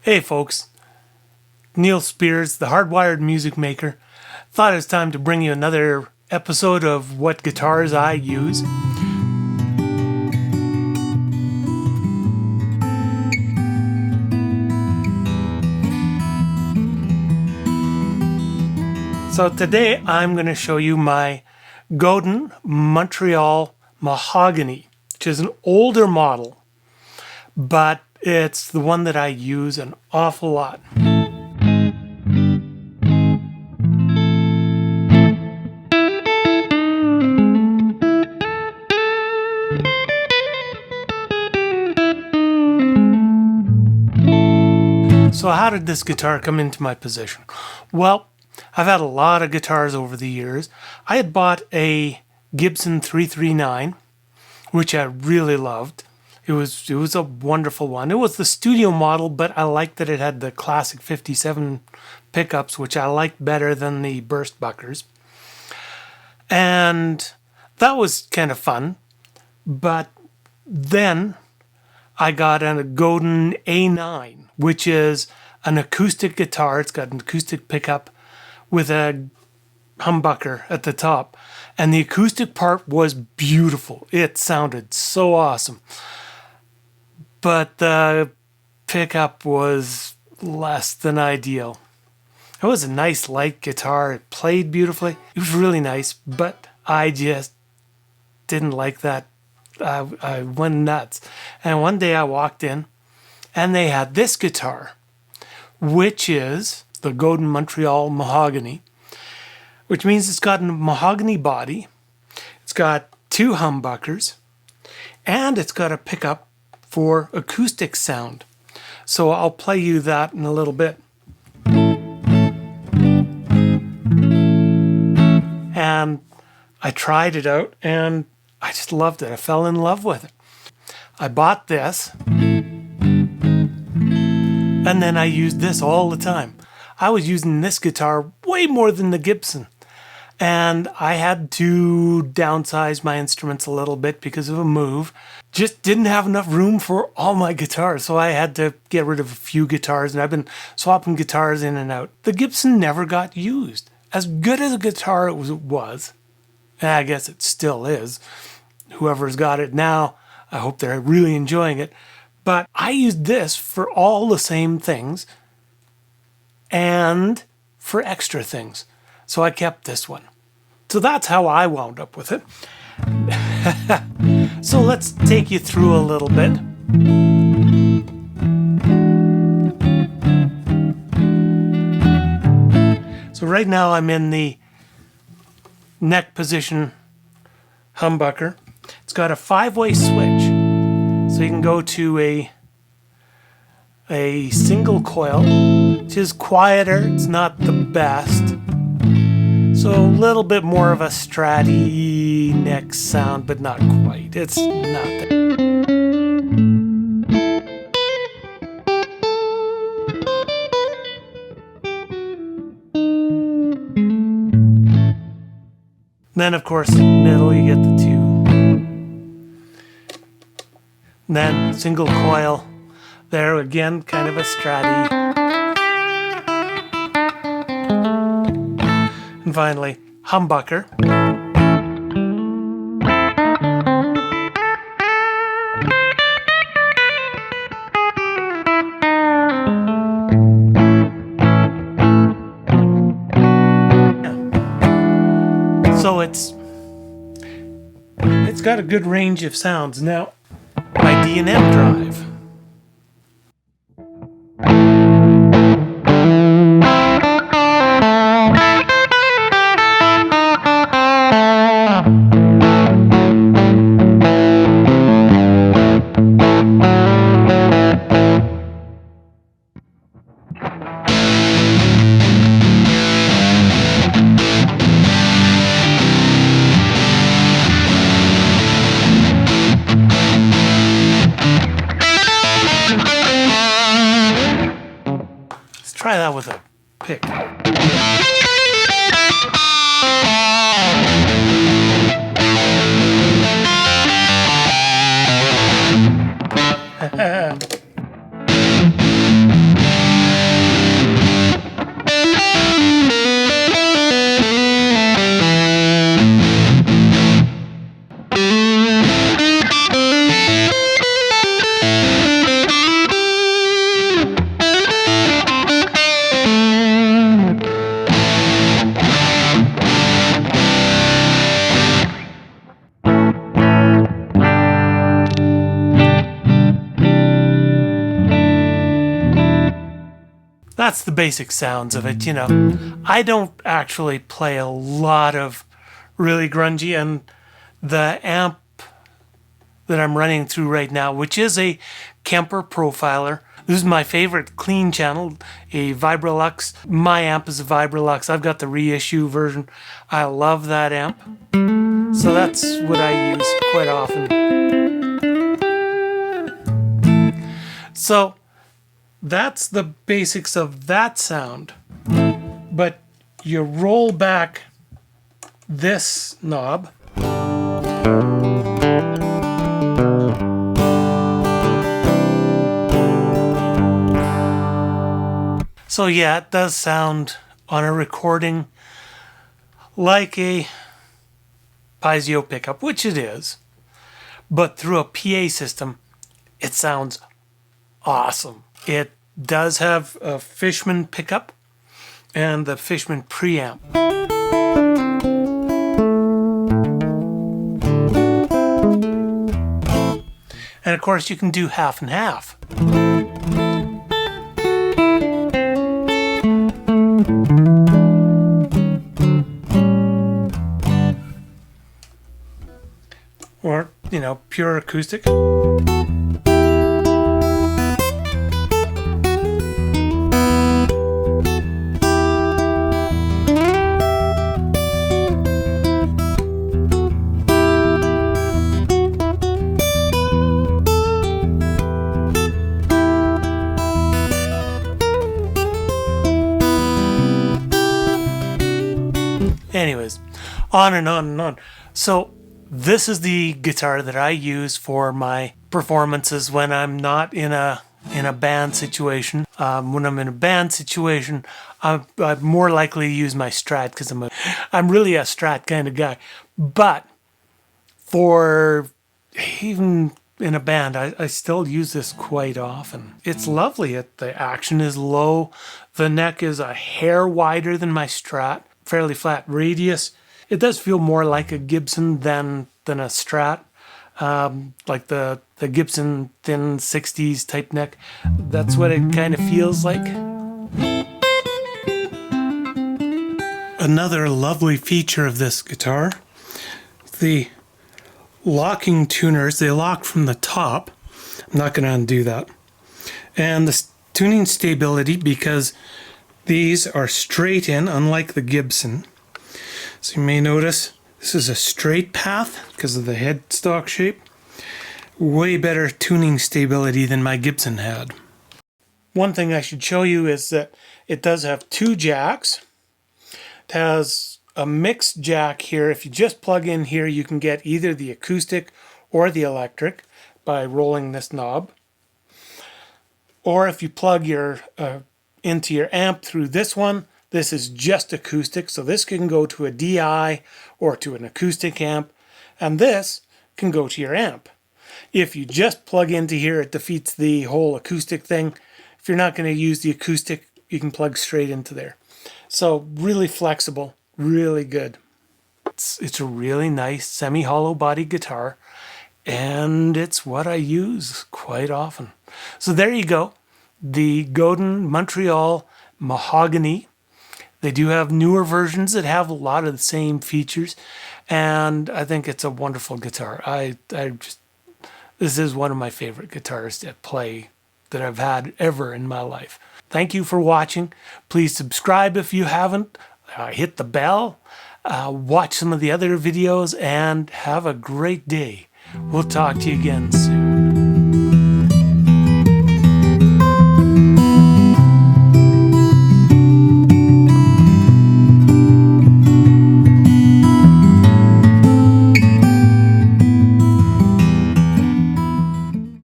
Hey folks, Neil Spears, the hardwired music maker, thought it was time to bring you another episode of what guitars I use. So today I'm going to show you my Godin Montreal Mahogany, which is an older model, but it's the one that I use an awful lot. So how did this guitar come into my possession? Well, I've had a lot of guitars over the years. I had bought a Gibson 339, which I really loved. It was a wonderful one. It was the studio model, but I liked that it had the classic 57 pickups, which I liked better than the burst buckers. And that was kind of fun. But then I got a Godin A9, which is an acoustic guitar. It's got an acoustic pickup with a humbucker at the top. And the acoustic part was beautiful. It sounded so awesome. But the pickup was less than ideal. It was a nice light guitar. It played beautifully. It was really nice, but I just didn't like that. I went nuts. And one day I walked in and they had this guitar, which is the Godin Montreal Mahogany, which means it's got a mahogany body. It's got two humbuckers and it's got a pickup for acoustic sound. So I'll play you that in a little bit. And I tried it out and I just loved it. I fell in love with it. I bought this and then I used this all the time. I was using this guitar way more than the Gibson. And I had to downsize my instruments a little bit because of a move. Just didn't have enough room for all my guitars, so I had to get rid of a few guitars, and I've been swapping guitars in and out. The Gibson never got used. As good as a guitar it was, and I guess it still is. Whoever's got it now, I hope they're really enjoying it. But I used this for all the same things and for extra things. So I kept this one. So that's how I wound up with it. So let's take you through a little bit. So right now I'm in the neck position humbucker. It's got a 5-way switch. So you can go to a single coil, which is quieter. It's not the best. So a little bit more of a stratty neck sound, but not quite. It's not that. Then, of course, middle, you get the two. Then single coil. There again, kind of a stratty. And finally, humbucker. So it's got a good range of sounds. Now, my D&M drive. Try that with a pick. that's the basic sounds of it, you know. I don't actually play a lot of really grungy, and the amp that I'm running through right now, which is a Kemper Profiler. This is my favorite clean channel, a Vibrolux. My amp is a Vibrolux. I've got the reissue version. I love that amp. So that's what I use quite often. So that's the basics of that sound. But you roll back this knob. So yeah, it does sound on a recording like a Piezo pickup, which it is. But through a PA system, it sounds awesome. It does have a Fischman pickup and the Fischman preamp. And of course you can do half and half. Or, you know, pure acoustic. Anyways, on and on and on. So this is the guitar that I use for my performances when I'm not in a band situation. When I'm in a band situation, I'm more likely to use my Strat because I'm really a Strat kind of guy. But for even in a band, I still use this quite often. It's lovely. The action is low. The neck is a hair wider than my Strat. Fairly flat radius. It does feel more like a Gibson than a Strat, like the Gibson thin 60s type neck. That's what it kind of feels like. Another lovely feature of this guitar, the locking tuners, they lock from the top. I'm not going to undo that. And the tuning stability, because these are straight in, unlike the Gibson. So you may notice this is a straight path because of the headstock shape. Way better tuning stability than my Gibson had. One thing I should show you is that it does have two jacks. It has a mixed jack here. If you just plug in here, you can get either the acoustic or the electric by rolling this knob. Or if you plug your into your amp through this one, this is just acoustic, so this can go to a DI or to an acoustic amp, and this can go to your amp. If you just plug into here, it defeats the whole acoustic thing. If you're not going to use the acoustic, you can plug straight into there. So really flexible, really good. It's a really nice semi-hollow body guitar, and it's what I use quite often. So there you go. The Godin Montreal Mahogany. They do have newer versions that have a lot of the same features, and I think it's a wonderful guitar. This is one of my favorite guitars to play that I've had ever in my life. Thank you for watching. Please subscribe if you haven't. Hit the bell. Watch some of the other videos, and have a great day. We'll talk to you again soon.